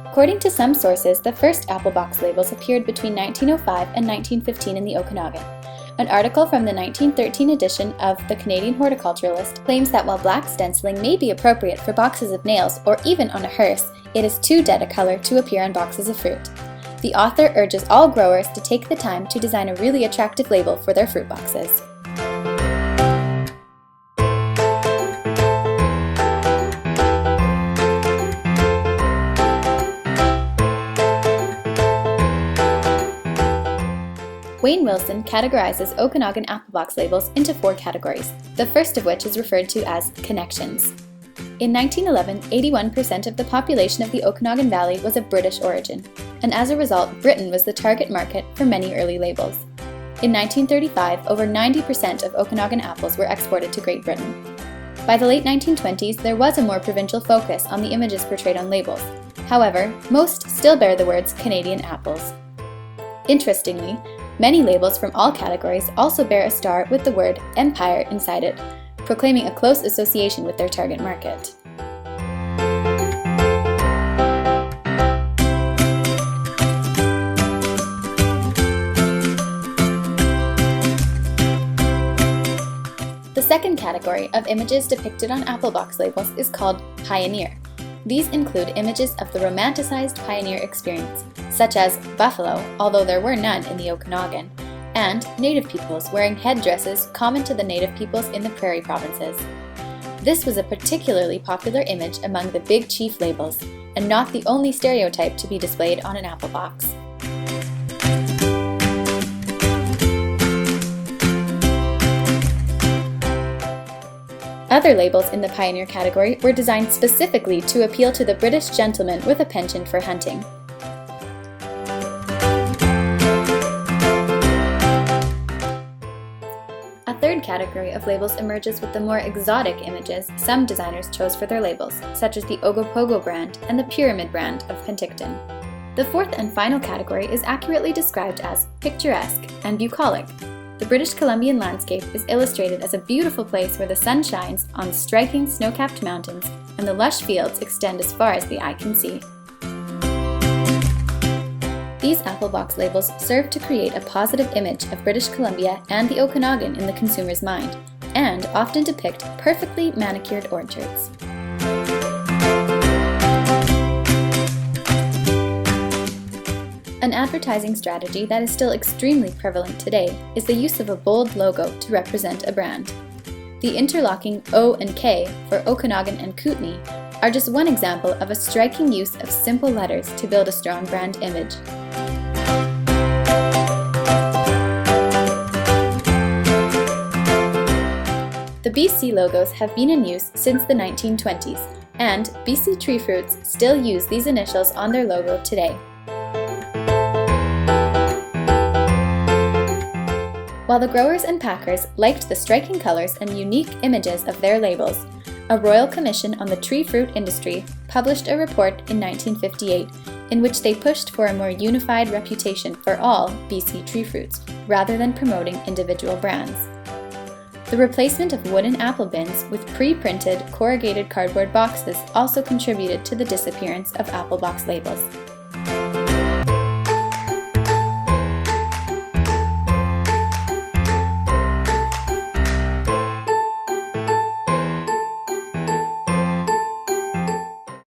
According to some sources, the first apple box labels appeared between 1905 and 1915 in the Okanagan. An article from the 1913 edition of the Canadian Horticulturalist claims that while black stenciling may be appropriate for boxes of nails or even on a hearse, it is too dead a color to appear on boxes of fruit. The author urges all growers to take the time to design a really attractive label for their fruit boxes. Wayne Wilson categorizes Okanagan apple box labels into 4 categories, the first of which is referred to as connections. In 1911, 81% of the population of the Okanagan Valley was of British origin, and as a result, Britain was the target market for many early labels. In 1935, over 90% of Okanagan apples were exported to Great Britain. By the late 1920s, there was a more provincial focus on the images portrayed on labels. However, most still bear the words Canadian apples. Interestingly, many labels from all categories also bear a star with the word Empire inside it, proclaiming a close association with their target market. The second category of images depicted on apple box labels is called Pioneer. These include images of the romanticized pioneer experience, such as buffalo, although there were none in the Okanagan, and native peoples wearing headdresses common to the native peoples in the prairie provinces. This was a particularly popular image among the big chief labels, and not the only stereotype to be displayed on an apple box. Other labels in the Pioneer category were designed specifically to appeal to the British gentleman with a penchant for hunting. A third category of labels emerges with the more exotic images some designers chose for their labels, such as the Ogopogo brand and the Pyramid brand of Penticton. The fourth and final category is accurately described as picturesque and bucolic. The British Columbian landscape is illustrated as a beautiful place where the sun shines on striking snow-capped mountains and the lush fields extend as far as the eye can see. These apple box labels serve to create a positive image of British Columbia and the Okanagan in the consumer's mind, and often depict perfectly manicured orchards. An advertising strategy that is still extremely prevalent today is the use of a bold logo to represent a brand. The interlocking O and K for Okanagan and Kootenay are just one example of a striking use of simple letters to build a strong brand image. The BC logos have been in use since the 1920s, and BC Tree Fruits still use these initials on their logo today. While the growers and packers liked the striking colors and unique images of their labels, a Royal Commission on the Tree Fruit Industry published a report in 1958 in which they pushed for a more unified reputation for all BC tree fruits, rather than promoting individual brands. The replacement of wooden apple bins with pre-printed corrugated cardboard boxes also contributed to the disappearance of apple box labels.